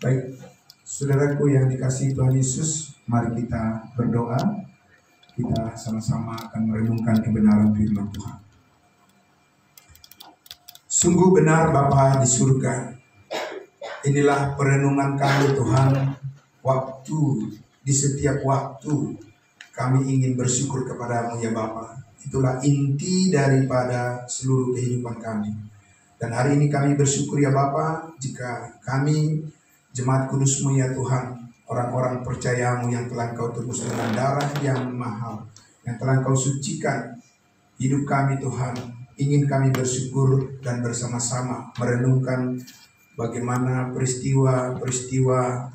Baik, saudaraku yang dikasihi Tuhan Yesus, mari kita berdoa. Kita sama-sama akan merenungkan kebenaran firman Tuhan. Sungguh benar Bapa di surga, inilah perenungan kami Tuhan. Di setiap waktu kami ingin bersyukur kepadamu ya Bapa. Itulah inti daripada seluruh kehidupan kami. Dan hari ini kami bersyukur ya Bapa, jika kami jemaat kudus-Mu ya Tuhan, orang-orang percayamu yang telah Kau tebus dengan darah yang mahal, yang telah Kau sucikan hidup kami Tuhan. Ingin kami bersyukur dan bersama-sama merenungkan bagaimana peristiwa-peristiwa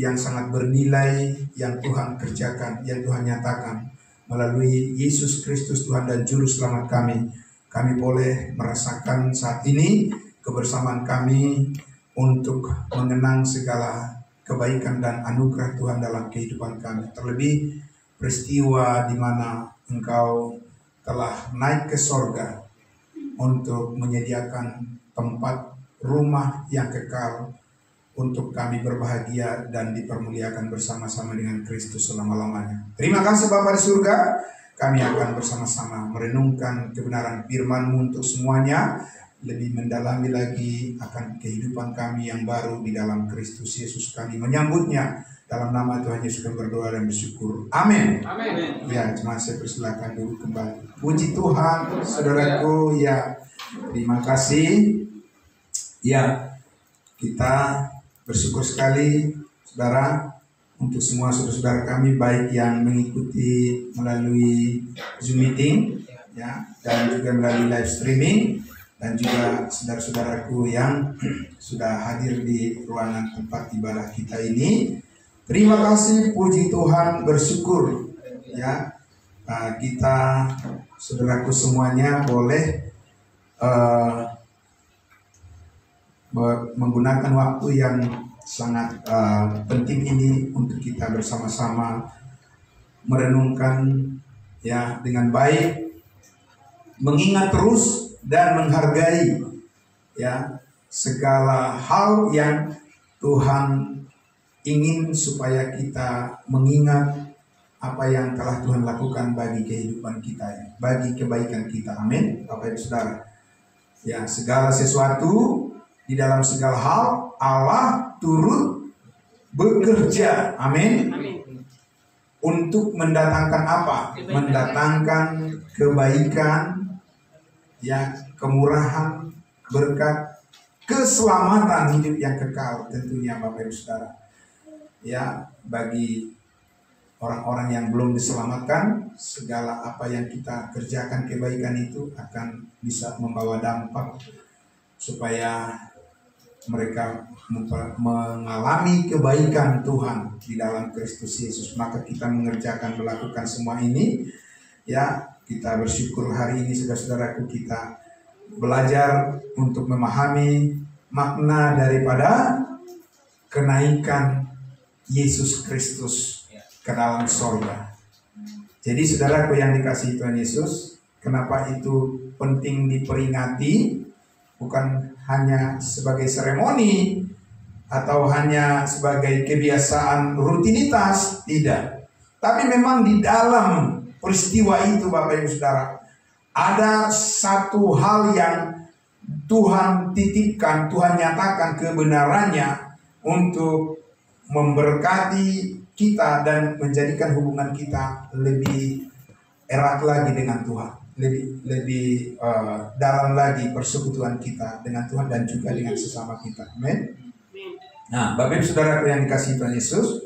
yang sangat bernilai yang Tuhan kerjakan, yang Tuhan nyatakan melalui Yesus Kristus Tuhan dan Juru Selamat kami. Kami boleh merasakan saat ini kebersamaan kami untuk mengenang segala kebaikan dan anugerah Tuhan dalam kehidupan kami. Terlebih peristiwa di mana Engkau telah naik ke sorga untuk menyediakan tempat rumah yang kekal untuk kami berbahagia dan dipermuliakan bersama-sama dengan Kristus selama-lamanya. Terima kasih Bapa di surga. Kami akan bersama-sama merenungkan kebenaran firman-Mu untuk semuanya, lebih mendalami lagi akan kehidupan kami yang baru di dalam Kristus Yesus. Kami menyambutnya dalam nama Tuhan Yesus kami berdoa dan bersyukur. Amin. Amin. Ya, cuma saya persilakan dulu kembali. Puji Tuhan, saudaraku. Ya, terima kasih. Ya, kita bersyukur sekali, saudara, untuk semua saudara-saudara kami baik yang mengikuti melalui Zoom meeting, ya, dan juga melalui live streaming, dan juga saudara-saudaraku yang sudah hadir di ruangan tempat ibadah kita ini. Terima kasih, puji Tuhan, bersyukur, ya, kita saudaraku semuanya boleh menggunakan waktu yang sangat penting ini untuk kita bersama-sama merenungkan ya dengan baik, mengingat terus dan menghargai ya segala hal yang Tuhan ingin supaya kita mengingat apa yang telah Tuhan lakukan bagi kehidupan kita, bagi kebaikan kita. Amin, Bapak Ibu Saudara. Ya, segala sesuatu di dalam segala hal Allah turut bekerja, amin, untuk mendatangkan apa? Mendatangkan kebaikan, ya, kemurahan, berkat, keselamatan hidup yang kekal tentunya Bapak Ibu Saudara. Ya, bagi orang-orang yang belum diselamatkan, segala apa yang kita kerjakan kebaikan itu akan bisa membawa dampak supaya mereka mengalami kebaikan Tuhan di dalam Kristus Yesus. Maka kita melakukan semua ini, ya, kita bersyukur hari ini saudara-saudaraku kita belajar untuk memahami makna daripada kenaikan Yesus Kristus ke dalam sorga. Jadi saudaraku yang dikasihi Tuhan Yesus, kenapa itu penting diperingati? Bukan hanya sebagai seremoni atau hanya sebagai kebiasaan rutinitas, tidak. Tapi memang di dalam peristiwa itu Bapak Ibu Saudara, ada satu hal yang Tuhan titipkan, Tuhan nyatakan kebenarannya untuk memberkati kita dan menjadikan hubungan kita lebih erat lagi dengan Tuhan. Lebih dalam lagi persekutuan kita dengan Tuhan dan juga dengan sesama kita. Amin. Nah, Bapak Ibu Saudara yang dikasihi Tuhan Yesus,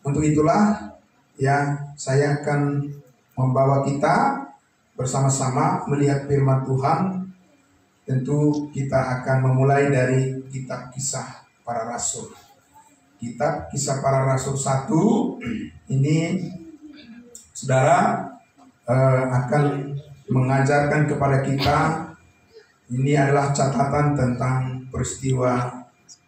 untuk itulah ya saya akan membawa kita bersama-sama melihat firman Tuhan. Tentu kita akan memulai dari kitab Kisah Para Rasul. Kitab Kisah Para Rasul 1 ini saudara akan mengajarkan kepada kita, ini adalah catatan tentang peristiwa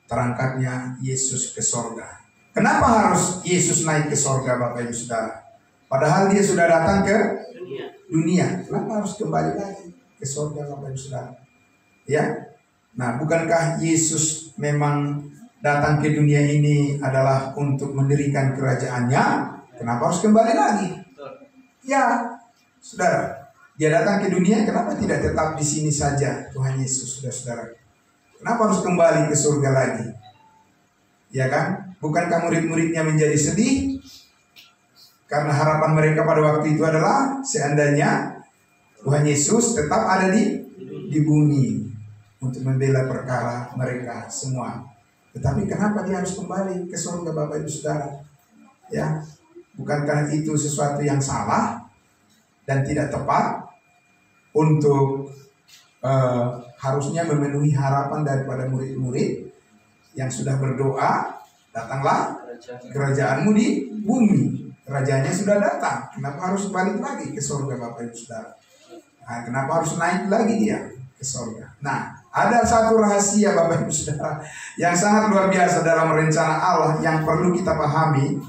terangkatnya Yesus ke sorga. Kenapa harus Yesus naik ke sorga Bapak Ibu Saudara? Padahal dia sudah datang ke dunia. Kenapa harus kembali lagi ke sorga Bapak Ibu Saudara? Ya, nah bukankah Yesus memang datang ke dunia ini adalah untuk mendirikan kerajaannya, kenapa harus kembali lagi? Ya, saudara, dia datang ke dunia, kenapa tidak tetap di sini saja Tuhan Yesus, saudara? Kenapa harus kembali ke surga lagi? Ya kan? Bukankah murid-muridnya menjadi sedih? Karena harapan mereka pada waktu itu adalah seandainya Tuhan Yesus tetap ada di bumi untuk membela perkara mereka semua. Tetapi kenapa dia harus kembali ke surga, Bapak Ibu Saudara? Ya, bukankah itu sesuatu yang salah dan tidak tepat untuk harusnya memenuhi harapan daripada murid-murid yang sudah berdoa, datanglah kerajaanmu di bumi. Kerajaannya sudah datang. Kenapa harus balik lagi ke surga, Bapak Ibu Saudara? Nah, kenapa harus naik lagi dia ke surga? Nah, ada satu rahasia Bapak Ibu Saudara yang sangat luar biasa dalam rencana Allah yang perlu kita pahami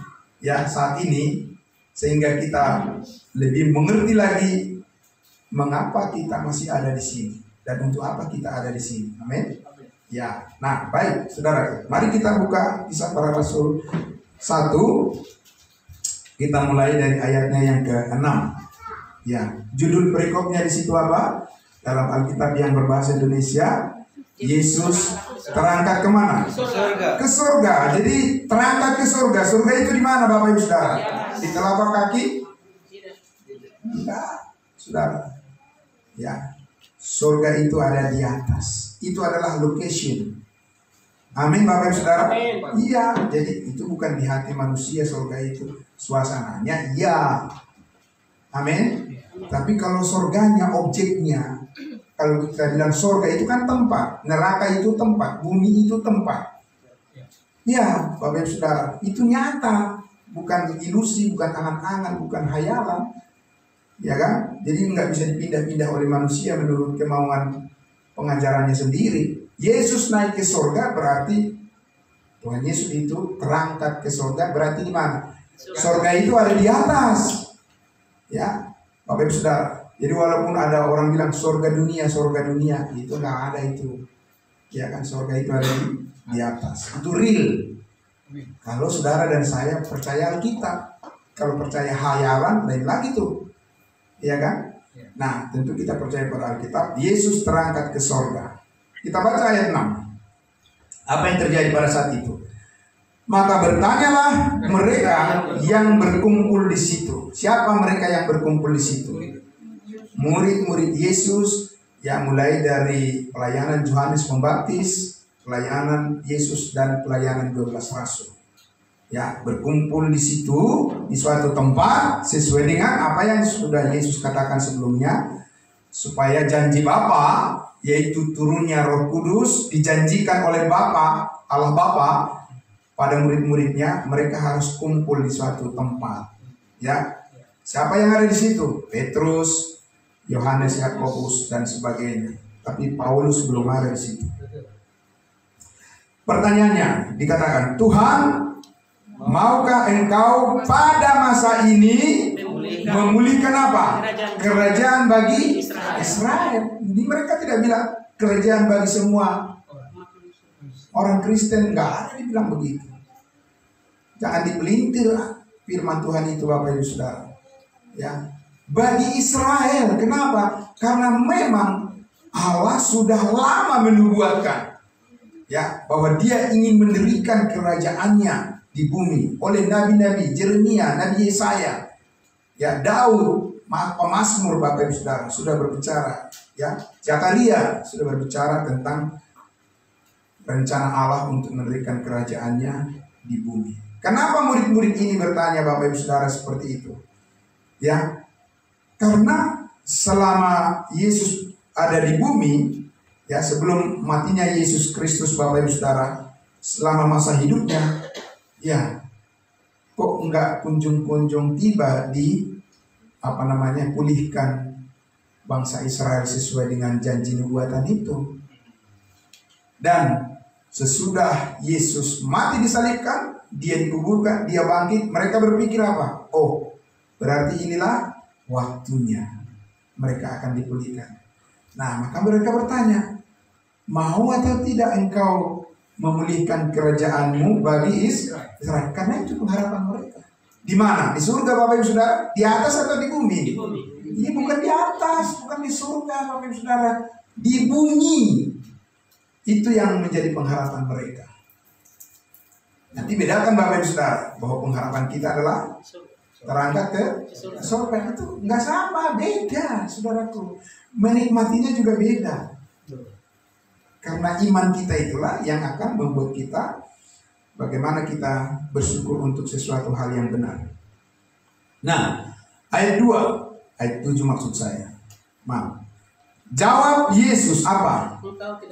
ya saat ini, sehingga kita lebih mengerti lagi mengapa kita masih ada di sini dan untuk apa kita ada di sini. Amin. Ya, nah baik saudara, mari kita buka Kisah Para Rasul 1. Kita mulai dari ayatnya yang ke-6. Ya, judul perikopnya di situ apa? Dalam Alkitab yang berbahasa Indonesia, Yesus terangkat kemana? Ke surga. Jadi terangkat ke surga. Surga itu di mana, Bapak Ibu Saudara? Di telapak kaki? Tidak, saudara. Ya, surga itu ada di atas. Itu adalah location. Amin, Bapak Ibu Saudara. Iya, jadi itu bukan di hati manusia surga itu. Suasananya, iya. Amin. Tapi kalau surganya, objeknya, kalau kita bilang surga itu kan tempat, neraka itu tempat, bumi itu tempat. Ya, Bapak Ibu Saudara, itu nyata, bukan ilusi, bukan angan-angan, bukan hayalan. Ya kan? Jadi nggak bisa dipindah-pindah oleh manusia menurut kemauan pengajarannya sendiri. Yesus naik ke surga berarti Tuhan Yesus itu terangkat ke surga, berarti di mana? Surga itu ada di atas. Ya, Bapak Ibu Saudara. Jadi walaupun ada orang bilang surga dunia, itu nggak ada itu. Ya kan, surga itu ada di atas. Itu real. Kalau saudara dan saya percaya Alkitab, kalau percaya hayalan lain lagi tuh. Ya kan? Nah, tentu kita percaya pada Alkitab. Yesus terangkat ke surga. Kita baca ayat 6. Apa yang terjadi pada saat itu? Maka bertanyalah mereka yang berkumpul di situ. Siapa mereka yang berkumpul di situ? Murid-murid Yesus yang mulai dari pelayanan Yohanes Pembaptis, pelayanan Yesus dan pelayanan 12 rasul. Ya, berkumpul di situ di suatu tempat sesuai dengan apa yang sudah Yesus katakan sebelumnya, supaya janji Bapa, yaitu turunnya Roh Kudus, dijanjikan oleh Bapa, Allah Bapa pada murid-muridnya. Mereka harus kumpul di suatu tempat. Ya, siapa yang ada di situ? Petrus, Yohanes, Yakobus dan sebagainya. Tapi Paulus belum ada di situ. Pertanyaannya dikatakan, Tuhan, maukah engkau pada masa ini memulihkan apa? Kerajaan bagi Israel. Jadi mereka tidak bilang kerajaan bagi semua orang Kristen, nggak ada dibilang begitu. Jangan dipelintir firman Tuhan itu, Bapak Ibu Saudara. Ya, bagi Israel. Kenapa? Karena memang Allah sudah lama menubuatkan, ya, bahwa Dia ingin mendirikan kerajaannya di bumi oleh nabi-nabi Yeremia, Nabi Yesaya, ya, Daud, pemazmur, Bapak Ibu Saudara sudah berbicara, ya, Zakaria sudah berbicara tentang rencana Allah untuk mendirikan kerajaannya di bumi. Kenapa murid-murid ini bertanya, Bapak Ibu Saudara, seperti itu? Ya, karena selama Yesus ada di bumi, ya, sebelum matinya Yesus Kristus, Bapak Ibu Saudara, selama masa hidupnya, ya, kok enggak kunjung-kunjung tiba di pulihkan bangsa Israel sesuai dengan janji nubuatan itu. Dan sesudah Yesus mati disalibkan, Dia dikuburkan, Dia bangkit, mereka berpikir apa? Oh, berarti inilah waktunya mereka akan dipulihkan. Nah, maka mereka bertanya, mau atau tidak engkau memulihkan kerajaan-Mu bagi Israel. Karena itu pengharapan mereka. Di mana? Di surga Bapak Ibu Saudara? Di atas atau di bumi? Di bumi. Ini bukan di atas, bukan di surga Bapak Ibu Saudara. Di bumi. Itu yang menjadi pengharapan mereka. Nanti bedakan Bapak Ibu Saudara bahwa pengharapan kita adalah terangkat ke surga. Itu nggak sama, beda saudaraku. Menikmatinya juga beda. Karena iman kita itulah yang akan membuat kita bagaimana kita bersyukur untuk sesuatu hal yang benar. Nah, ayat 2, ayat 7 maksud saya. Maaf. Jawab Yesus apa?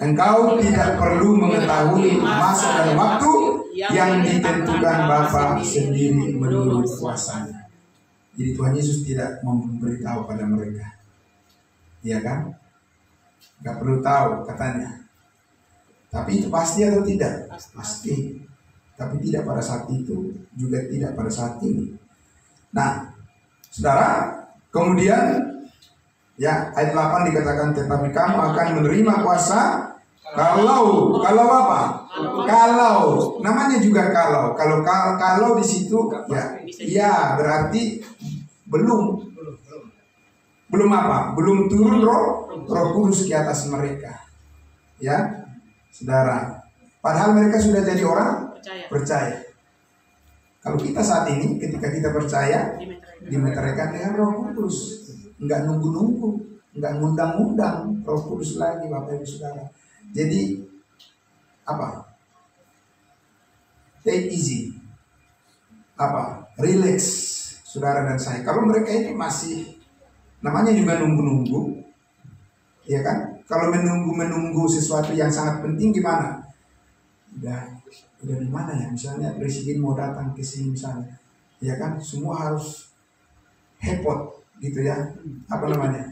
Engkau tidak perlu mengetahui masa dan waktu yang ditentukan Bapa sendiri menurut kuasanya. Jadi Tuhan Yesus tidak memberitahu pada mereka. Iya kan? Gak perlu tahu katanya. Tapi itu pasti atau tidak? Pasti. Tapi tidak pada saat itu, juga tidak pada saat ini. Nah, saudara, kemudian ya ayat 8 dikatakan tetapi kamu akan menerima kuasa kalau apa? Kalau namanya juga kalau di situ ya berarti belum apa? Belum turun roh kudus ke atas mereka. Ya, saudara. Padahal mereka sudah jadi orang percaya. Kalau kita saat ini ketika kita percaya dimeteraikan dengan Roh Kudus. Enggak nunggu-nunggu, enggak ngundang-ngundang Roh Kudus lagi Bapak Ibu Saudara. Jadi apa? Take easy. Apa? Relax saudara dan saya. Kalau mereka ini masih namanya juga nunggu-nunggu. Ya kan? Kalau menunggu sesuatu yang sangat penting gimana? Udah di mana ya? Misalnya presiden mau datang ke sini misalnya. Ya kan? Semua harus hepot gitu ya, apa namanya?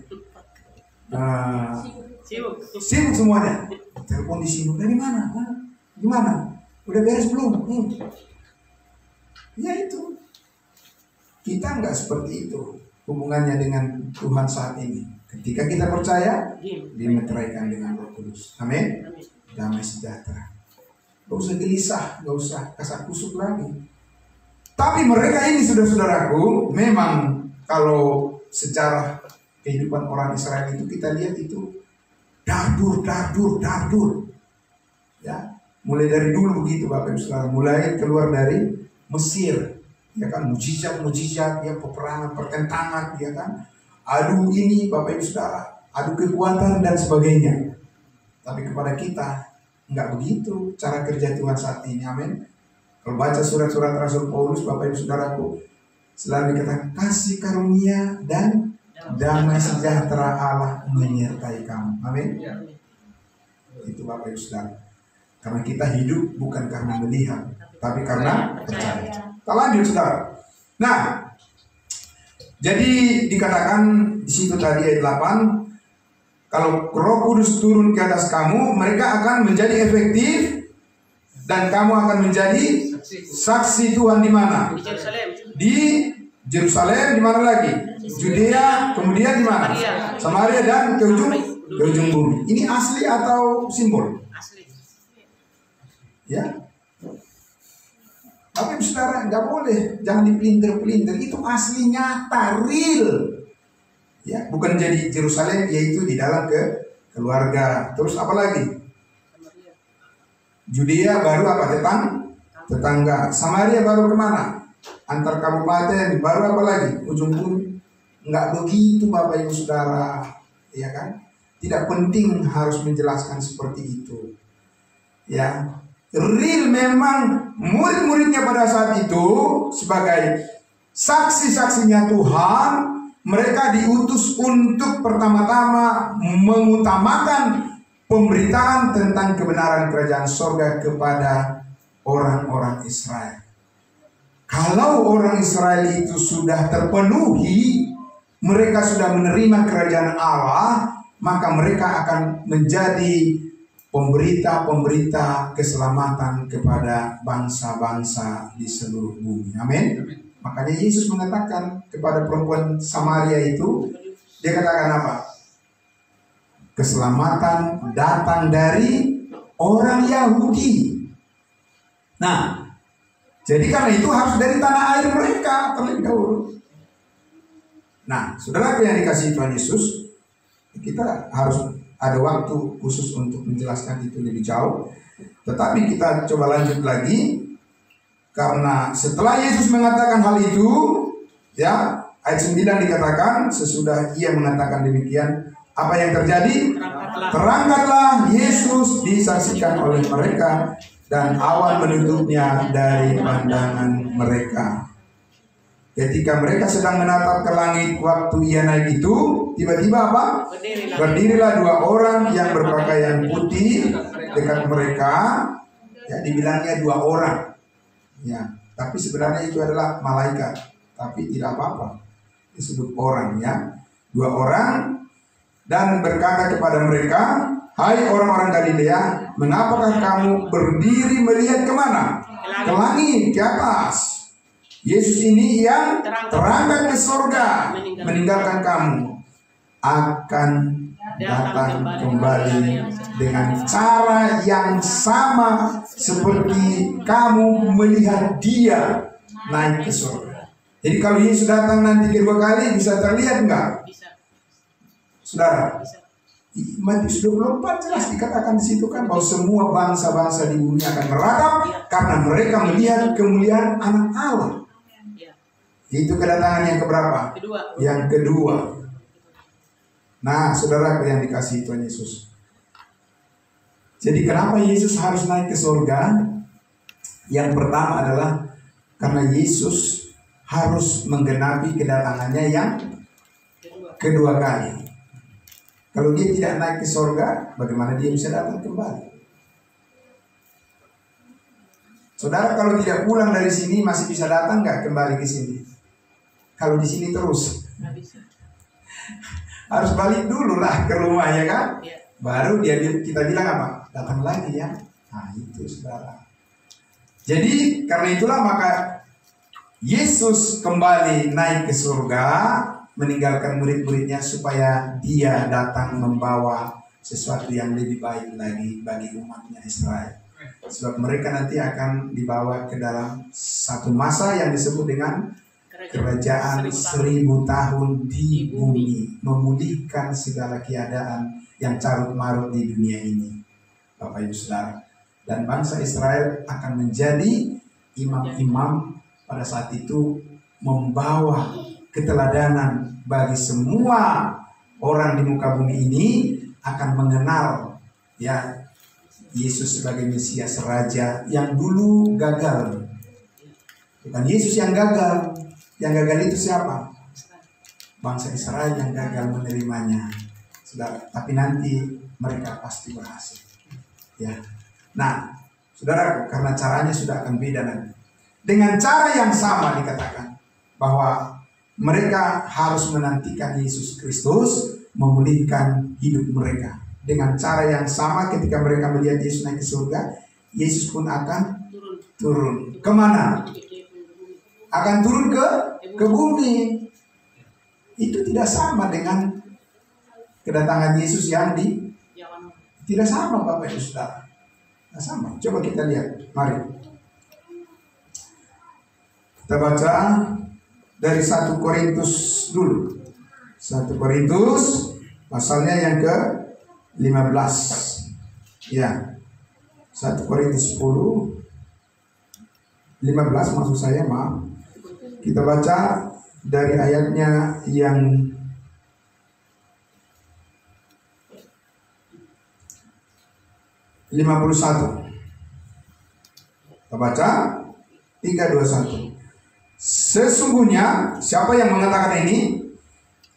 Sibuk semuanya. Telepon di sini, dari mana? Gimana? Udah beres belum? Ya itu. Kita nggak seperti itu hubungannya dengan Tuhan saat ini. Ketika kita percaya, dimeteraikan dengan Roh Kudus. Amin. Damai sejahtera. Gak usah gelisah, gak usah kasak kusuk lagi. Tapi mereka ini saudara-saudaraku, memang kalau secara kehidupan orang Israel itu kita lihat itu dardur. Ya, mulai dari dulu begitu Bapak Ibu Saudara, mulai keluar dari Mesir, ya kan, mujizat, ya peperangan, pertentangan, ya kan, adu ini Bapak Ibu Saudara, adu kekuatan dan sebagainya. Tapi kepada kita enggak begitu cara kerja Tuhan saat ini, amin. Kalau baca surat-surat Rasul Paulus Bapak Ibu Saudaraku, selalu dikatakan kasih karunia dan damai sejahtera Allah menyertai kamu. Amin. Itu Bapak Ibu Saudara. Karena kita hidup bukan karena melihat, tapi karena percaya. Kita lanjut saudara. Nah, jadi dikatakan di situ tadi ayat 8, kalau Roh Kudus turun ke atas kamu, mereka akan menjadi efektif dan kamu akan menjadi saksi Tuhan di mana? Di Yerusalem, di mana lagi? Judea, kemudian di mana? Samaria dan ke ujung bumi. Ini asli atau simbol? Asli. Ya. Tapi saudara nggak boleh, jangan dipelintir-pelintir. Itu asli nyata, real. Ya, bukan jadi Yerusalem, yaitu di dalam keluarga. Terus apa lagi? Judea baru apa? Tetangga. Samaria baru kemana? Antar kabupaten. Baru apa lagi? Ujung bumi. Nggak begitu Bapak Ibu Saudara, ya kan? Tidak penting harus menjelaskan seperti itu. Ya, real memang murid-muridnya pada saat itu sebagai saksi-saksinya Tuhan, mereka diutus untuk pertama-tama mengutamakan pemberitaan tentang kebenaran kerajaan sorga kepada orang-orang Israel. Kalau orang Israel itu sudah terpenuhi, mereka sudah menerima kerajaan Allah, maka mereka akan menjadi pemberita-pemberita keselamatan kepada bangsa-bangsa di seluruh bumi. Amin. Makanya Yesus mengatakan kepada perempuan Samaria itu, dia katakan apa? Keselamatan datang dari orang Yahudi. Nah, jadi karena itu harus dari tanah air mereka terlebih dahulu. Nah, saudara yang dikasihi Tuhan Yesus, kita harus ada waktu khusus untuk menjelaskan itu lebih jauh. Tetapi kita coba lanjut lagi, karena setelah Yesus mengatakan hal itu, ya, ayat 9 dikatakan, sesudah ia mengatakan demikian, apa yang terjadi? Terangkatlah Yesus disaksikan oleh mereka, dan awan menutupnya dari pandangan mereka. Ketika mereka sedang menatap ke langit waktu ia naik itu, tiba-tiba apa? Berdirilah dua orang yang berpakaian putih dekat mereka. Ya, dibilangnya dua orang. Ya, tapi sebenarnya itu adalah malaikat. Tapi tidak apa-apa, disebut orang, ya. Dua orang, dan berkata kepada mereka, hai orang-orang Galilea, mengapakah kamu berdiri melihat kemana? Ke langit, ke atas. Yesus ini yang terangkat ke surga, meninggalkan kamu, akan datang kembali dengan cara yang sama seperti kamu melihat dia naik ke surga. Jadi kalau Yesus datang nanti kedua kali, bisa terlihat enggak? Saudara, Matius 24 jelas dikatakan di situ kan, bahwa semua bangsa-bangsa di bumi akan meratap karena mereka melihat kemuliaan Anak Allah. Itu kedatangan yang keberapa? Yang kedua. Nah, saudara yang dikasihi Tuhan Yesus. Jadi kenapa Yesus harus naik ke surga? Yang pertama adalah karena Yesus harus menggenapi kedatangannya yang kedua kali. Kalau dia tidak naik ke surga, bagaimana dia bisa datang kembali? Saudara kalau tidak pulang dari sini masih bisa datang nggak kembali ke sini? Kalau di sini terus, harus balik dulu lah ke rumah, ya kan? Baru kita bilang apa? Datang lagi, ya. Nah itu saudara. Jadi karena itulah maka Yesus kembali naik ke surga, meninggalkan murid-muridnya supaya dia datang membawa sesuatu yang lebih baik lagi bagi umatnya Israel. Sebab mereka nanti akan dibawa ke dalam satu masa yang disebut dengan kerajaan 1000 tahun di bumi, memulihkan segala keadaan yang carut marut di dunia ini, Bapak Ibu Saudara. Dan bangsa Israel akan menjadi imam-imam pada saat itu, membawa keteladanan bagi semua orang di muka bumi ini, akan mengenal, ya, Yesus sebagai Mesias Raja yang dulu gagal. Bukan Yesus yang gagal. Yang gagal itu siapa? Bangsa Israel yang gagal menerimanya, saudara. Tapi nanti mereka pasti berhasil. Ya. Nah, saudara, karena caranya sudah akan beda nanti. Dengan cara yang sama dikatakan bahwa mereka harus menantikan Yesus Kristus memulihkan hidup mereka. Dengan cara yang sama ketika mereka melihat Yesus naik ke surga, Yesus pun akan turun. Kemana? Akan turun ke bumi. Itu tidak sama dengan kedatangan Yesus yang tidak sama, Bapak Ibu Saudara. Tidak sama. Coba kita lihat. Mari kita baca dari 1 Korintus dulu. 1 Korintus pasalnya yang ke-15. Ya. 1 Korintus 10 15 maksud saya, maaf. Kita baca dari ayatnya yang ke-51. Kita baca 3, 2, 1. Sesungguhnya, siapa yang mengatakan ini?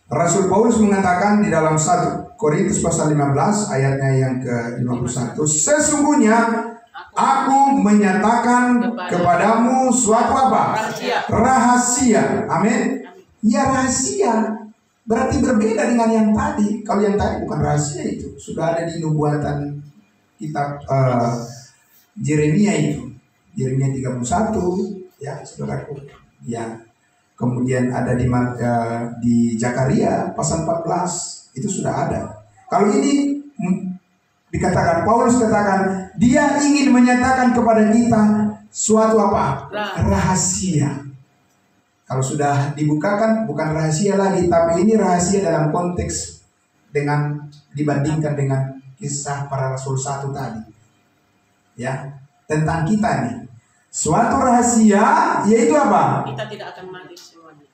Rasul Paulus mengatakan di dalam 1 Korintus pasal 15 ayatnya yang ke-51. Sesungguhnya aku menyatakan kepadamu suatu apa? Rahasia. Amin. Ya, rahasia. Berarti berbeda dengan yang tadi. Kalau yang tadi bukan rahasia, itu sudah ada di nubuatan kitab Yeremia itu. Yeremia 31, ya, saudaraku. Ya. Kemudian ada di Zakaria pasal 14, itu sudah ada. Kalau ini dikatakan, Paulus katakan, dia ingin menyatakan kepada kita suatu apa? Rahasia. Kalau sudah dibukakan bukan rahasia lagi, tapi ini rahasia dalam konteks dengan dibandingkan dengan kisah para rasul 1 tadi. Ya, tentang kita nih. Suatu rahasia yaitu apa? Kita tidak akan mati semuanya.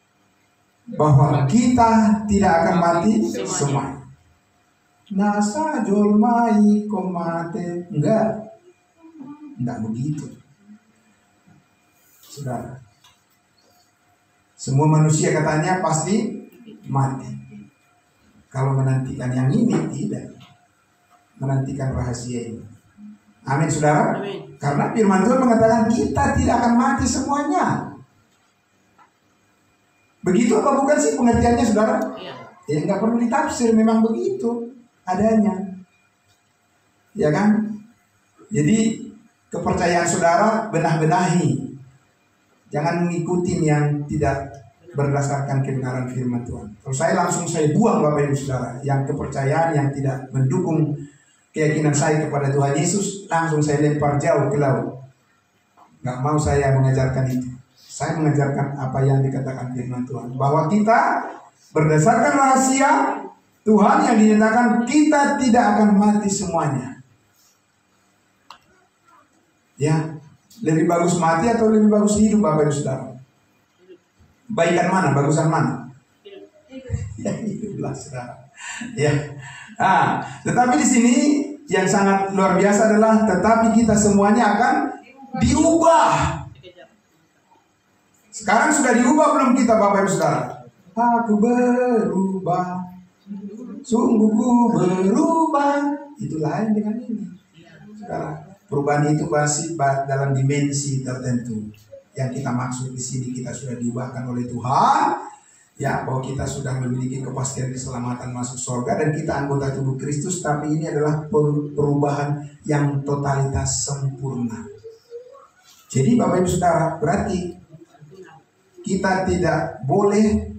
Bahwa kita tidak akan mati semuanya. Nasa jolmai komate. Enggak begitu. Saudara, semua manusia katanya pasti mati. Kalau menantikan yang ini, tidak. Menantikan rahasia ini. Amin, saudara. Amin. Karena firman Tuhan mengatakan kita tidak akan mati semuanya. Begitu apa bukan sih pengertiannya, saudara? Iya. Ya nggak perlu ditafsir, memang begitu adanya. Ya kan? Jadi kepercayaan saudara benah-benahi. Jangan mengikuti yang tidak berdasarkan kebenaran firman Tuhan. Kalau saya buang Bapak Ibu Saudara yang kepercayaan yang tidak mendukung keyakinan saya kepada Tuhan Yesus, langsung saya lempar jauh ke laut. Nggak mau saya mengajarkan itu. Saya mengajarkan apa yang dikatakan firman Tuhan, bahwa kita berdasarkan rahasia Tuhan yang dinyatakan kita tidak akan mati semuanya. Ya, lebih bagus mati atau lebih bagus hidup, Bapak Ibu Saudara? Baikan mana? Bagusan mana? Ya, hiduplah, saudara. Ya. Nah, tetapi di sini yang sangat luar biasa adalah tetapi kita semuanya akan diubah. Sekarang sudah diubah belum kita, Bapak Ibu Saudara? Aku berubah, sungguh ku berubah. Itu lain dengan ini, saudara. Perubahan itu masih dalam dimensi tertentu. Yang kita maksud di sini, kita sudah diubahkan oleh Tuhan, ya, bahwa kita sudah memiliki kepastian keselamatan masuk surga dan kita anggota tubuh Kristus. Tapi ini adalah perubahan yang totalitas sempurna. Jadi Bapak Ibu Saudara, berarti kita tidak boleh,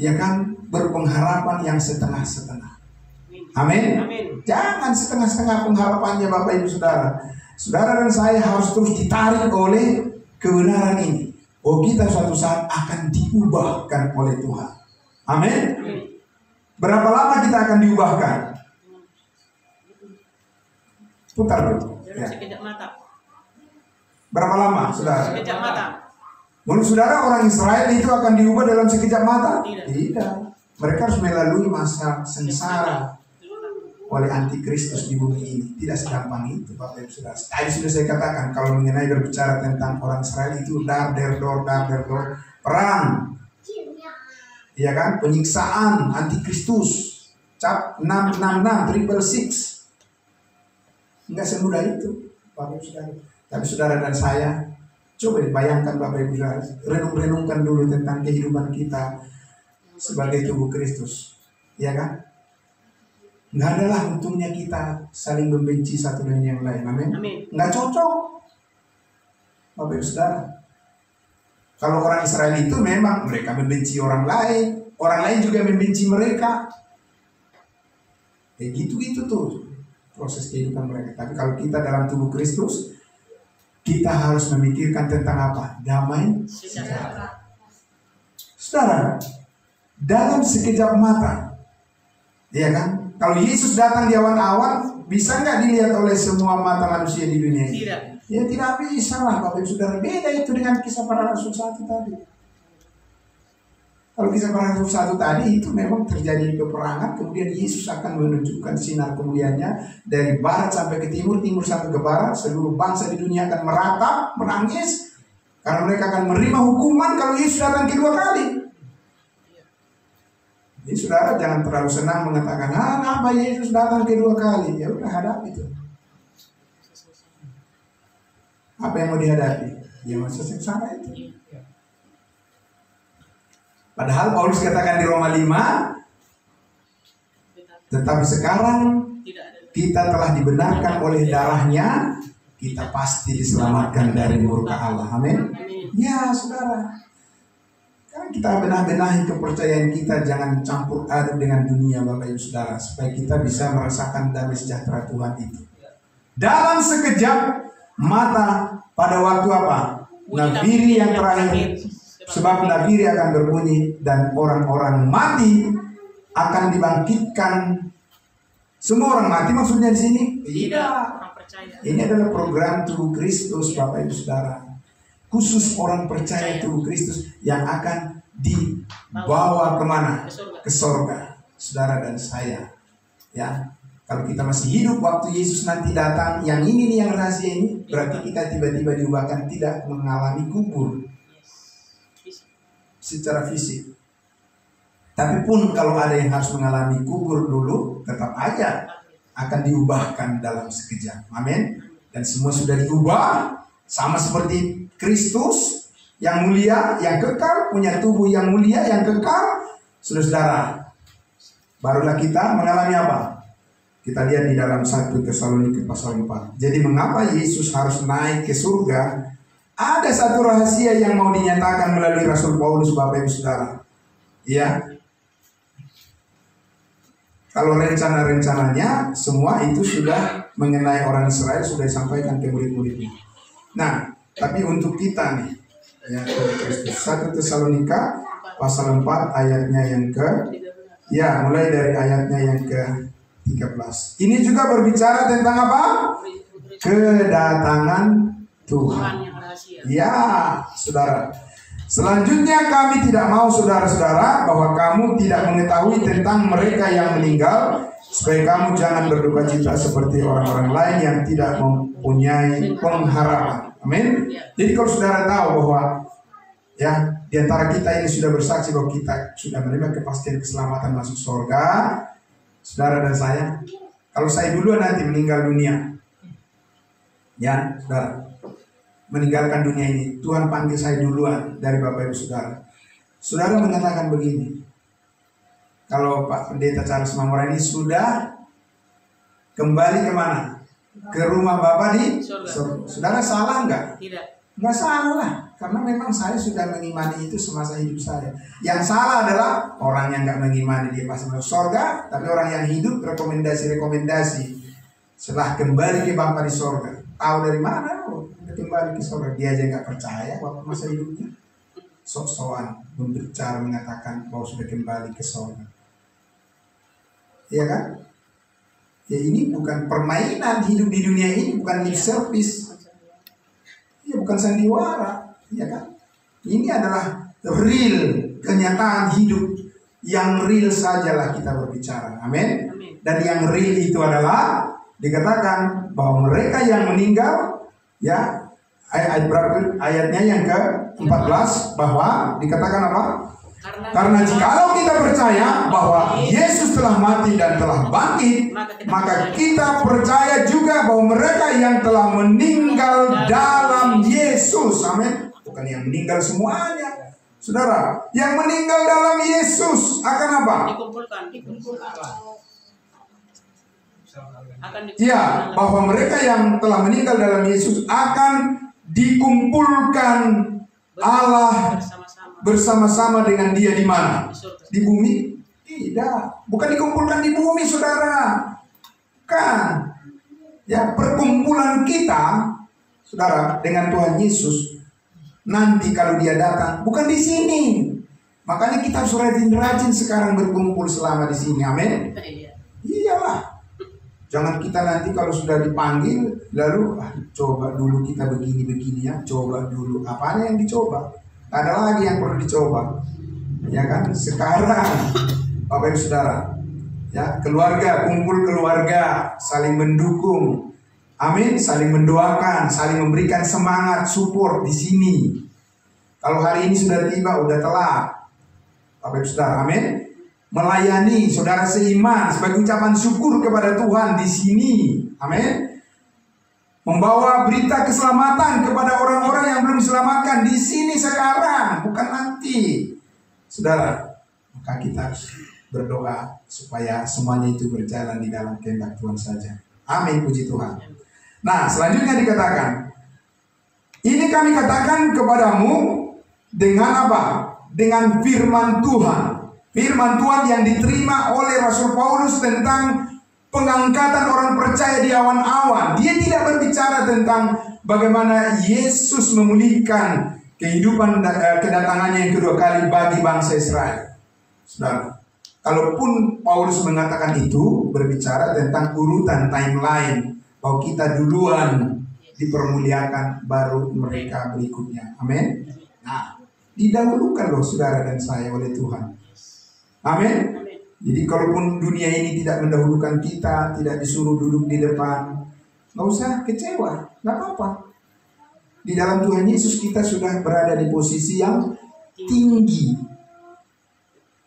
ya kan, berpengharapan yang setengah-setengah. Amin. Jangan setengah-setengah pengharapannya, Bapak Ibu Saudara. Saudara dan saya harus terus ditarik oleh kebenaran ini. Oh, kita suatu saat akan diubahkan oleh Tuhan. Amin. Berapa lama kita akan diubahkan? Putar dulu. Ya. Sekejap mata. Berapa lama, saudara? Sekejap mata. Menurut saudara orang Israel itu akan diubah dalam sekejap mata? Tidak. Mereka harus melalui masa sengsara oleh antikristus di bumi ini. Tidak segampang itu, Bapak Ibu Saudara. Tadi sudah saya katakan, kalau mengenai berbicara tentang orang Israel itu dar der dor, perang, ya kan, penyiksaan antikristus, cap 666 enggak semudah itu, Bapak Ibu Saudara. Tapi saudara dan saya, coba bayangkan Bapak Ibu Saudara, renungkan dulu tentang kehidupan kita sebagai tubuh Kristus, ya kan? Nggak adalah untungnya kita saling membenci satu dengan yang lain. Amin. Nggak cocok, Bapak Ibu Saudara. Kalau orang Israel itu memang mereka membenci orang lain juga membenci mereka. Gitu tuh proses kehidupan mereka. Tapi kalau kita dalam tubuh Kristus, kita harus memikirkan tentang apa? Damai sejahtera. Saudara, dalam sekejap mata, ya kan? Kalau Yesus datang di awan-awan, bisa nggak dilihat oleh semua mata manusia di dunia ini? Tidak. Ya tidak bisa lah, Bapak Ibu Saudara. Beda itu dengan kisah para rasul 1 tadi. Kalau kisah para rasul 1 tadi itu memang terjadi peperangan, kemudian Yesus akan menunjukkan sinar kemuliaannya dari barat sampai ke timur, timur sampai ke barat. Seluruh bangsa di dunia akan meratap, menangis, karena mereka akan menerima hukuman kalau Yesus datang kedua kali. Jadi saudara jangan terlalu senang mengatakan, kenapa Yesus datang kedua kali? Ya udah, hadapi itu. Apa yang mau dihadapi? Ya masa sengsara itu. Padahal Paulus katakan di Roma 5, tetapi sekarang kita telah dibenarkan oleh darahnya, kita pasti diselamatkan dari murka Allah. Amin. Ya saudara, Karena kita benahi kepercayaan kita, jangan campur aduk dengan dunia Bapak Ibu Saudara, supaya kita bisa merasakan damai sejahtera Tuhan itu. Dalam sekejap mata, pada waktu apa? Nafiri yang terakhir. Sebab nafiri akan berbunyi dan orang-orang mati akan dibangkitkan. Semua orang mati maksudnya di sini? Tidak. Ini adalah program tubuh Kristus Bapak Ibu Saudara. Khusus orang percaya tubuh Kristus yang akan dibawa kemana? Ke sorga. Saudara dan saya. Ya, kalau kita masih hidup waktu Yesus nanti datang, yang ini nih yang rahasia ini, berarti kita tiba-tiba diubahkan, tidak mengalami kubur secara fisik. Tapi pun kalau ada yang harus mengalami kubur dulu, tetap aja akan diubahkan dalam sekejap. Amin. Dan semua sudah diubah sama seperti Kristus yang mulia, yang kekal, punya tubuh yang mulia, yang kekal. Saudara-saudara, barulah kita mengalami apa? Kita lihat di dalam 1 Tesalonika pasal 4. Jadi mengapa Yesus harus naik ke surga? Ada satu rahasia yang mau dinyatakan melalui Rasul Paulus Bapak Ibu Saudara. Ya. Kalau rencana-rencananya semua itu sudah mengenai orang Israel sudah disampaikan ke murid-muridnya. Nah, tapi untuk kita nih, ya, 1 Tesalonika pasal 4 ayatnya yang mulai dari ayatnya yang ke-13. Ini juga berbicara tentang apa? Kedatangan Tuhan. Ya, saudara. Selanjutnya kami tidak mau saudara-saudara bahwa kamu tidak mengetahui tentang mereka yang meninggal, supaya kamu jangan berduka cita seperti orang-orang lain yang tidak mempunyai pengharapan. Amin. Jadi kalau saudara tahu bahwa ya di antara kita ini sudah bersaksi bahwa kita sudah menerima kepastian keselamatan masuk surga, saudara dan saya, kalau saya duluan nanti meninggal dunia, ya saudara, meninggalkan dunia ini, Tuhan panggil saya duluan dari Bapak Ibu Saudara. Saudara mengatakan begini, kalau Pak Pendeta Charles Mangora ini sudah kembali kemana? Ke rumah Bapak di surga. Saudara salah enggak? Tidak. Enggak salah, karena memang saya sudah mengimani itu semasa hidup saya. Yang salah adalah orang yang enggak mengimani dia pasti masuk surga, tapi orang yang hidup rekomendasi setelah kembali ke Bapak di surga. Tahu dari mana? Kembali ke surga, dia aja nggak percaya waktu masa hidupnya, sok-sokan berbicara mengatakan bahwa sudah kembali ke surga. Iya kan? Ya ini bukan permainan, hidup di dunia ini bukan lip service, ya bukan sandiwara, ya kan? Ini adalah real, kenyataan hidup yang real sajalah kita berbicara, amin. Dan yang real itu adalah dikatakan bahwa mereka yang meninggal, ya ayatnya yang ke-14 bahwa dikatakan apa? Karena jikalau kita percaya bahwa Yesus telah mati dan telah bangkit, maka kita percaya juga bahwa mereka yang telah meninggal dalam Yesus, amin. Bukan yang meninggal semuanya, saudara. Yang meninggal dalam Yesus akan apa? Dikumpulkan. Ya, bahwa mereka yang telah meninggal dalam Yesus akan dikumpulkan Allah bersama-sama dengan Dia di mana? Di bumi? Tidak, bukan dikumpulkan di bumi, saudara. Kan? Ya, perkumpulan kita, saudara, dengan Tuhan Yesus nanti kalau Dia datang bukan di sini. Makanya kita harus rajin-rajin sekarang berkumpul selama di sini. Amin. Iyalah. Jangan kita nanti kalau sudah dipanggil lalu coba dulu kita begini-begini ya, coba dulu. Apanya yang dicoba? Ada lagi yang perlu dicoba. Ya kan? Sekarang Bapak Ibu Saudara, ya, keluarga, kumpul keluarga, saling mendukung. Amin, saling mendoakan, saling memberikan semangat, support di sini. Kalau hari ini sudah tiba, udah telat. Bapak Ibu Saudara, amin. Melayani saudara seiman sebagai ucapan syukur kepada Tuhan di sini. Amin. Membawa berita keselamatan kepada orang-orang yang belum diselamatkan di sini sekarang, bukan nanti. Saudara, maka kita harus berdoa supaya semuanya itu berjalan di dalam kehendak Tuhan saja. Amin, puji Tuhan. Nah, selanjutnya dikatakan, ini kami katakan kepadamu dengan apa? dengan firman Tuhan. Firman Tuhan yang diterima oleh Rasul Paulus tentang pengangkatan orang percaya di awan-awan. Dia tidak berbicara tentang bagaimana Yesus memulihkan kehidupan kedatangannya yang kedua kali bagi bangsa Israel. Saudara, kalaupun Paulus mengatakan itu, berbicara tentang urutan timeline, bahwa kita duluan dipermuliakan baru mereka berikutnya. Amin. Nah, didahulukan loh saudara dan saya oleh Tuhan. Amin. Jadi kalaupun dunia ini tidak mendahulukan kita, tidak disuruh duduk di depan, nggak usah kecewa, nggak apa-apa. Di dalam Tuhan Yesus kita sudah berada di posisi yang tinggi.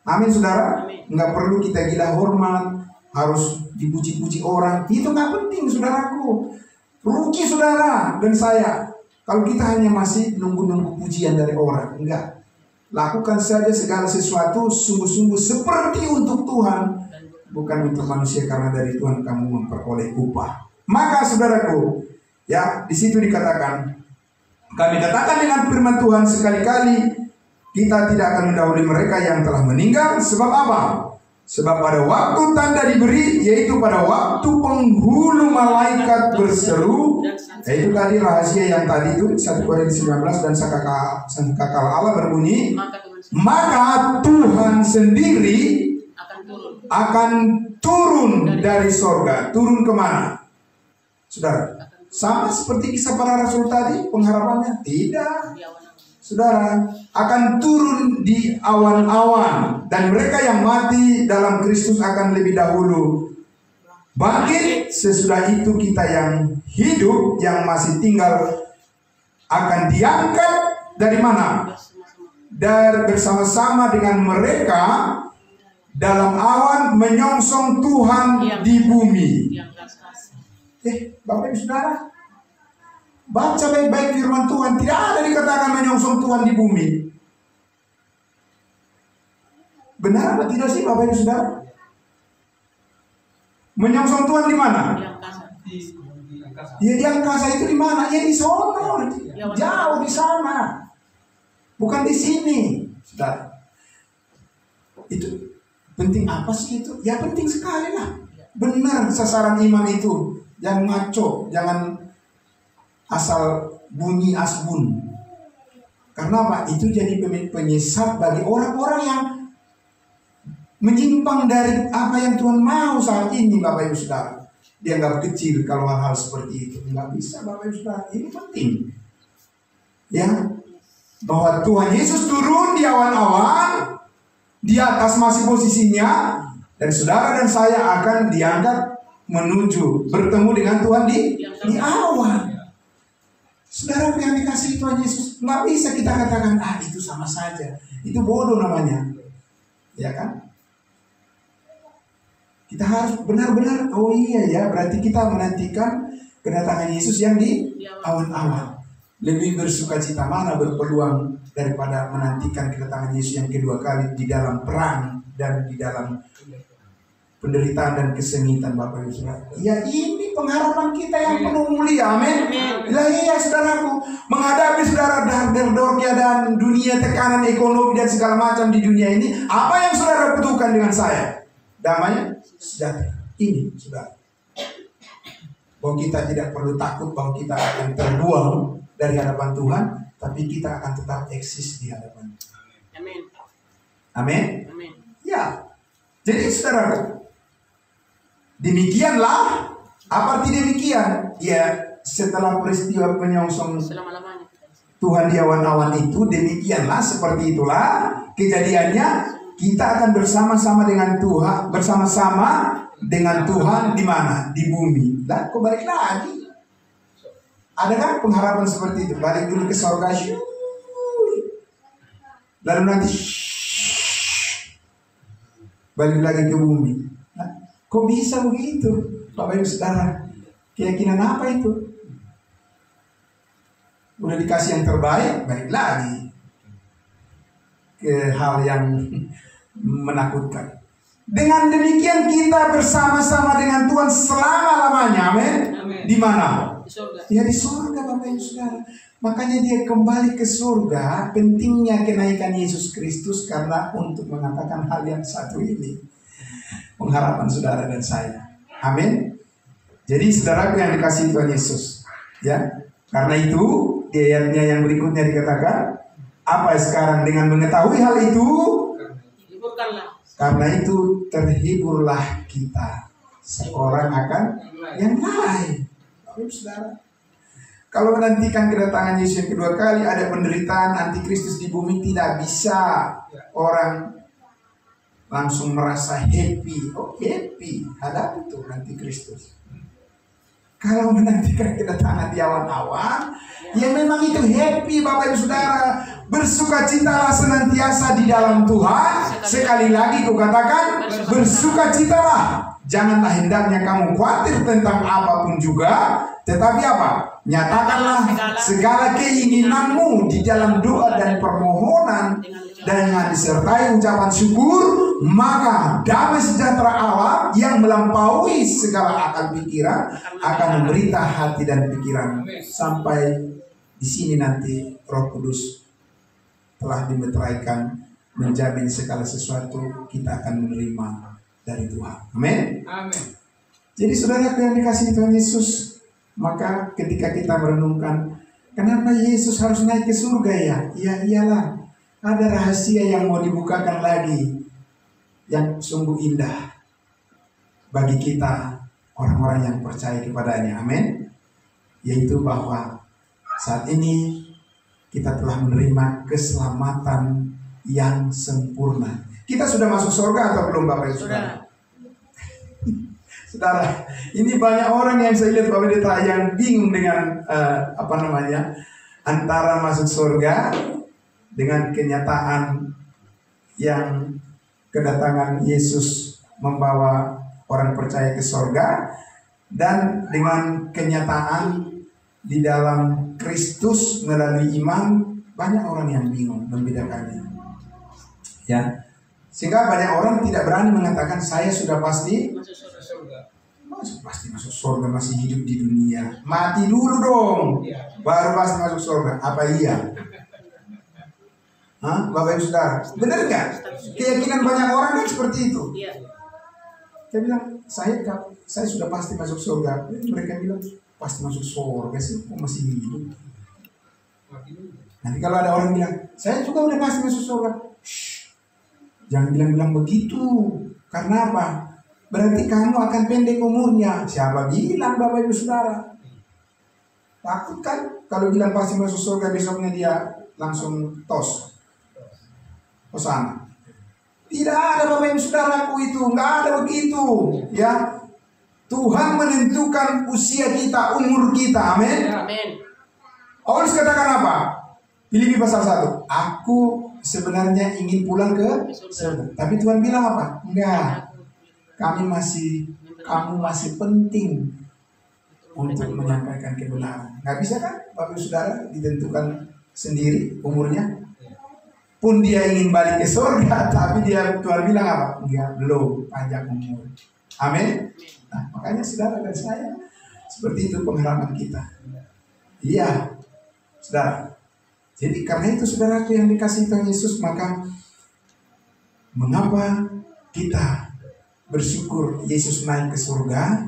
Amin saudara. Nggak perlu kita gila hormat, harus dipuji-puji orang. Itu nggak penting saudaraku. Rugi saudara dan saya kalau kita hanya masih nunggu-nunggu pujian dari orang. Enggak. Lakukan saja segala sesuatu sungguh-sungguh seperti untuk Tuhan, bukan untuk manusia, karena dari Tuhan kamu memperoleh upah. Maka saudaraku, ya di situ dikatakan, kami katakan dengan firman Tuhan sekali-kali kita tidak akan mendahului mereka yang telah meninggal. Sebab apa? Sebab pada waktu tanda diberi, yaitu pada waktu penghulu malaikat berseru, yaitu tadi rahasia yang tadi itu 1 Korintus 19 dan sangkakala Allah berbunyi, maka Tuhan sendiri akan turun dari sorga. Turun kemana? Saudara, sama seperti kisah para rasul tadi, pengharapannya tidak. Saudara, akan turun di awan-awan, dan mereka yang mati dalam Kristus akan lebih dahulu bangkit. Sesudah itu kita yang hidup, yang masih tinggal, akan diangkat dari mana? Dan bersama-sama dengan mereka dalam awan menyongsong Tuhan di bumi. Bapak Ibu Saudara, baca baik-baik firman Tuhan. Tidak ada dikatakan menyongsong Tuhan di bumi. Benar apa tidak sih Bapak Ibu Saudara? Menyongsong Tuhan di mana? Ya di angkasa itu di mana? Ya di sono, jauh di sana. Bukan di sini. Saudara, itu penting apa sih itu? Ya penting sekali lah. Benar sasaran iman itu. Jangan ngaco, jangan asal bunyi asbun. Karena apa? Itu jadi penyesat bagi orang-orang yang menyimpang dari apa yang Tuhan mau saat ini, Bapak Ibu Saudara. Dianggap kecil kalau hal-hal seperti itu. Nggak bisa, Bapak Ibu Saudara. Ini penting. Ya, bahwa Tuhan Yesus turun di awan-awan, di atas masih posisinya, dan saudara dan saya akan diangkat menuju bertemu dengan Tuhan di awan. Saudara yang dikasih Tuhan Yesus, nggak bisa kita katakan itu sama saja, itu bodoh namanya, ya kan? Kita harus benar-benar, oh iya ya, berarti kita menantikan kedatangan Yesus yang di awan-awan. Lebih bersukacita mana berpeluang daripada menantikan kedatangan Yesus yang kedua kali di dalam perang dan di dalam penderitaan dan kesengitan, Bapak Ibu Saudara. Ya ini pengharapan kita yang penuh mulia, amin. Lah iya saudaraku, menghadapi saudara dar-der-dor keadaan dunia, tekanan ekonomi dan segala macam di dunia ini, apa yang saudara butuhkan dengan saya? Damai sejahtera. Ini saudara, bahwa kita tidak perlu takut bahwa kita akan terbuang dari hadapan Tuhan, tapi kita akan tetap eksis di hadapan Tuhan. Amin. Amin. Amin. Ya. Jadi saudara, demikianlah. Apa arti demikian? Ya, setelah peristiwa menyongsong Tuhan di awan-awan itu, demikianlah, seperti itulah kejadiannya. Kita akan bersama-sama dengan Tuhan, bersama-sama dengan Tuhan di mana? Di bumi. Lah, kok balik lagi? Ada kan pengharapan seperti itu? Balik dulu ke surga, lalu nanti balik lagi ke bumi. Nah, kok bisa begitu, Bapak Ibu Saudara? Keyakinan apa itu? Udah dikasih yang terbaik, balik lagi ke hal yang menakutkan. Dengan demikian kita bersama-sama dengan Tuhan selama-lamanya. Amin. Di mana? Di surga. Ya di surga, Bapak Ibu Saudara. Makanya dia kembali ke surga. Pentingnya kenaikan Yesus Kristus karena untuk mengatakan hal yang satu ini. Pengharapan saudara dan saya. Amin. Jadi saudaraku yang dikasihi Tuhan Yesus, ya. Karena itu di ayatnya yang berikutnya dikatakan, apa sekarang dengan mengetahui hal itu? Hiburkanlah. Karena itu terhiburlah kita seorang akan yang lain. Bapak Saudara, kalau menantikan kedatangan Yesus yang kedua kali ada penderitaan antikristus di bumi, tidak bisa orang langsung merasa happy. Oh happy, hadapi itu antikristus. Kalau menantikan kedatangan di awan-awan, ya memang itu happy Bapak Ibu Saudara. Bersukacitalah senantiasa di dalam Tuhan. Sekali lagi kukatakan, bersukacitalah. Janganlah hendaknya kamu khawatir tentang apapun juga, tetapi apa? Nyatakanlah segala keinginanmu di dalam doa dan permohonan dengan disertai ucapan syukur, maka damai sejahtera Allah yang melampaui segala akal pikiran akan memerintah hati dan pikiran. Sampai di sini nanti Roh Kudus telah dimeteraikan menjamin segala sesuatu kita akan menerima dari Tuhan. Amin. Amin. Jadi saudara yang dikasihi Tuhan Yesus, maka ketika kita merenungkan kenapa Yesus harus naik ke surga ya? Ya iyalah, ada rahasia yang mau dibukakan lagi yang sungguh indah bagi kita orang-orang yang percaya kepadanya. Amin. Yaitu bahwa saat ini kita telah menerima keselamatan yang sempurna. Kita sudah masuk surga atau belum Bapak Ibu Saudara? Saudara, ini banyak orang yang saya lihat Bapak Pendeta yang bingung dengan antara masuk surga dengan kenyataan yang kedatangan Yesus membawa orang percaya ke surga, dan dengan kenyataan di dalam Kristus melalui iman. Banyak orang yang bingung membedakannya, ya, sehingga banyak orang tidak berani mengatakan saya sudah pasti Masuk surga. pasti masuk surga, masih hidup di dunia. Mati dulu dong, baru pasti masuk surga. Apa iya? Hah, Bapak Ibu Saudara, benar nggak? Keyakinan banyak orang kan seperti itu. Saya bilang, saya sudah pasti masuk surga. Mereka bilang, pasti masuk surga sih, kok masih hidup? Nanti kalau ada orang bilang, saya juga udah pasti masuk surga. Shh, jangan bilang-bilang begitu. Karena apa? Berarti kamu akan pendek umurnya. Siapa bilang Bapak Ibu Saudara? Takut kan? Kalau bilang pasti masuk surga, besoknya dia langsung tos. Sana. Tidak ada Bapak Ibu Saudaraku itu, nggak ada begitu, ya. Tuhan menentukan usia kita, umur kita, amin. Amin. Paulus katakan apa? Filipi pasal 1. Aku sebenarnya ingin pulang ke surga. Tapi Tuhan bilang apa? Enggak. Kamu masih penting untuk menyampaikan kebenaran. Nggak bisa kan Bapak Ibu Saudara ditentukan sendiri umurnya? Pun dia ingin balik ke surga, tapi Tuhan bilang apa? Enggak, belum, panjang umur. Amin. Nah, makanya saudara dan saya seperti itu pengharapan kita. Iya, saudara. Jadi karena itu saudaraku yang dikasihi Tuhan Yesus, maka mengapa kita bersyukur Yesus naik ke surga,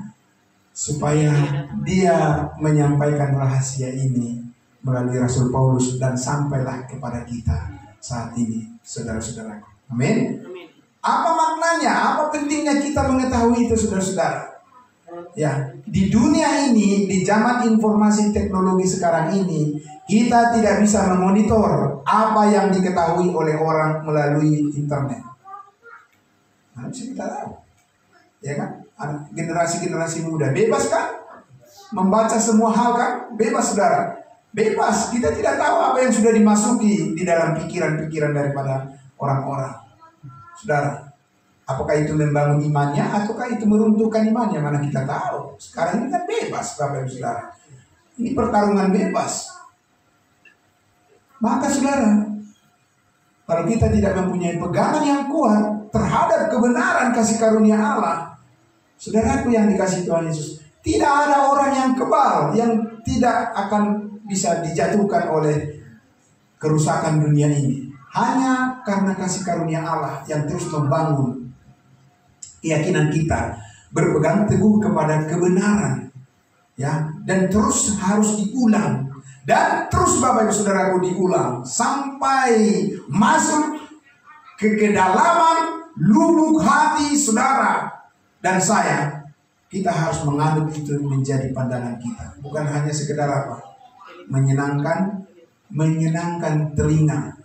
supaya dia menyampaikan rahasia ini melalui Rasul Paulus dan sampailah kepada kita saat ini, saudara-saudaraku. Amin. Apa maknanya? Apa pentingnya kita mengetahui itu, saudara-saudara? Ya, di dunia ini, di zaman informasi teknologi sekarang ini, kita tidak bisa memonitor apa yang diketahui oleh orang melalui internet. Nah, bisa kita tahu, ya kan? Generasi-generasi muda bebas kan? Membaca semua hal kan? Bebas, saudara. Bebas, kita tidak tahu apa yang sudah dimasuki di dalam pikiran-pikiran daripada orang-orang. Saudara, apakah itu membangun imannya ataukah itu meruntuhkan imannya? Mana kita tahu. Sekarang ini kan bebas, Bapak Ibu Saudara. Ini pertarungan bebas. Maka saudara, kalau kita tidak mempunyai pegangan yang kuat terhadap kebenaran kasih karunia Allah, saudaraku yang dikasihi Tuhan Yesus, tidak ada orang yang kebal yang tidak akan bisa dijatuhkan oleh kerusakan dunia ini. Hanya karena kasih karunia Allah yang terus membangun keyakinan kita, berpegang teguh kepada kebenaran, ya, dan terus harus diulang, dan terus Bapak Ibu Saudaraku diulang sampai masuk ke kedalaman lubuk hati saudara dan saya. Kita harus menganut itu menjadi pandangan kita, bukan hanya sekedar apa? Menyenangkan telinga.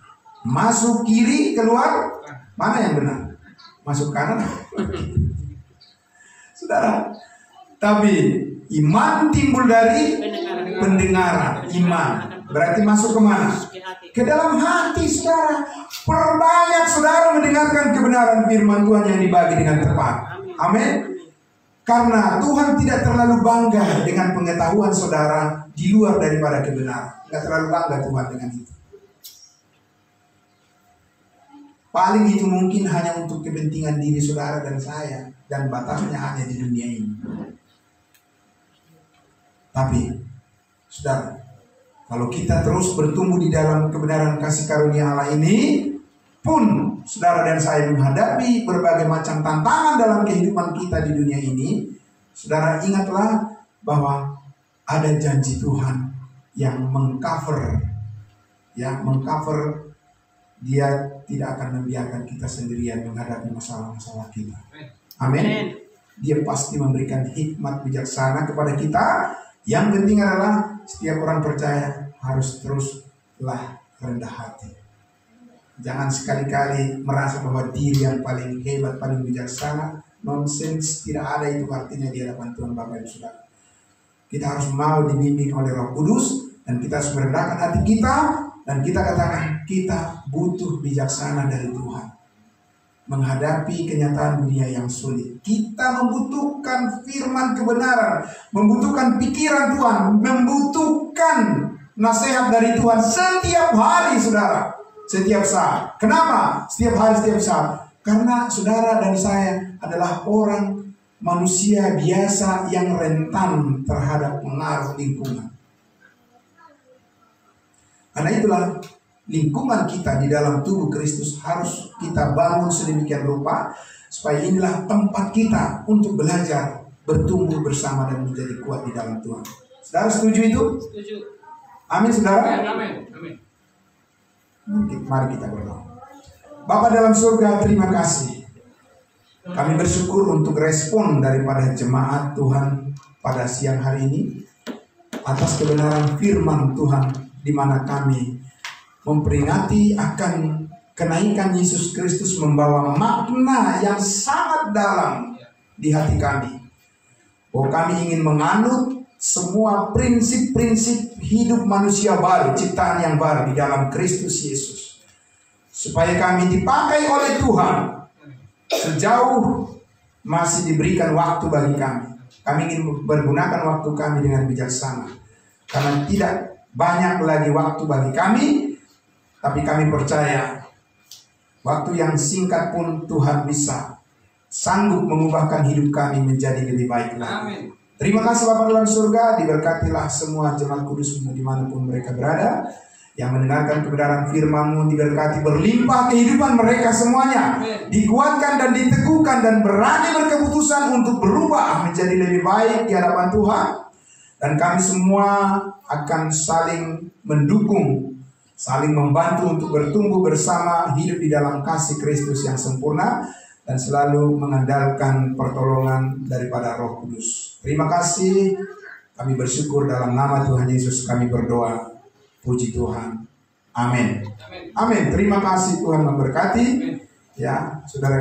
Masuk kiri, keluar mana yang benar? Masuk kanan. Saudara, tapi iman timbul dari pendengaran. Iman berarti masuk kemana? Ke dalam hati saudara. Perbanyak saudara mendengarkan kebenaran firman Tuhan yang dibagi dengan tepat. Amin. Karena Tuhan tidak terlalu bangga dengan pengetahuan saudara di luar daripada kebenaran. Tidak terlalu bangga Tuhan dengan itu. Paling itu mungkin hanya untuk kepentingan diri saudara dan saya, dan batasnya hanya di dunia ini. Tapi saudara, kalau kita terus bertumbuh di dalam kebenaran kasih karunia Allah ini, pun saudara dan saya menghadapi berbagai macam tantangan dalam kehidupan kita di dunia ini, saudara ingatlah bahwa ada janji Tuhan yang mengcover, Dia tidak akan membiarkan kita sendirian menghadapi masalah-masalah kita. Amin. Dia pasti memberikan hikmat bijaksana kepada kita. Yang penting adalah setiap orang percaya harus teruslah rendah hati. Jangan sekali-kali merasa bahwa diri yang paling hebat, paling bijaksana. Nonsens, tidak ada itu artinya di hadapan Tuhan Bapak Ibu Saudara. Kita harus mau dibimbing oleh Roh Kudus, dan kita harus merendahkan hati kita, dan kita katakan kita butuh bijaksana dari Tuhan menghadapi kenyataan dunia yang sulit. Kita membutuhkan firman kebenaran, membutuhkan pikiran Tuhan, membutuhkan nasihat dari Tuhan setiap hari saudara, setiap saat. Kenapa? Setiap hari, setiap saat. Karena saudara dan saya adalah orang manusia biasa yang rentan terhadap pengaruh lingkungan. Karena itulah lingkungan kita di dalam tubuh Kristus harus kita bangun sedemikian rupa supaya inilah tempat kita untuk belajar, bertumbuh bersama dan menjadi kuat di dalam Tuhan. Saudara setuju itu? Setuju. Amin saudara? Amin. Amin. Mari kita berdoa. Bapa dalam surga, terima kasih. Kami bersyukur untuk respon daripada jemaat Tuhan pada siang hari ini atas kebenaran firman Tuhan, di mana kami memperingati akan kenaikan Yesus Kristus membawa makna yang sangat dalam di hati kami. Bahwa kami ingin menganut semua prinsip-prinsip hidup manusia baru, ciptaan yang baru di dalam Kristus Yesus. Supaya kami dipakai oleh Tuhan sejauh masih diberikan waktu bagi kami. Kami ingin menggunakan waktu kami dengan bijaksana. Karena tidak banyak lagi waktu bagi kami, tapi kami percaya waktu yang singkat pun Tuhan bisa sanggup mengubahkan hidup kami menjadi lebih baik lagi. Amin. Terima kasih Bapa dalam surga, diberkatilah semua jemaat kudus dimanapun mereka berada, yang mendengarkan kebenaran firman-Mu, diberkati berlimpah kehidupan mereka semuanya. Amin. Dikuatkan dan diteguhkan dan berani berkeputusan untuk berubah menjadi lebih baik di hadapan Tuhan. Dan kami semua akan saling mendukung, saling membantu untuk bertumbuh bersama, hidup di dalam kasih Kristus yang sempurna, dan selalu mengandalkan pertolongan daripada Roh Kudus. Terima kasih, kami bersyukur dalam nama Tuhan Yesus kami berdoa. Puji Tuhan. Amin. Amin. Terima kasih, Tuhan memberkati. Ya, saudara.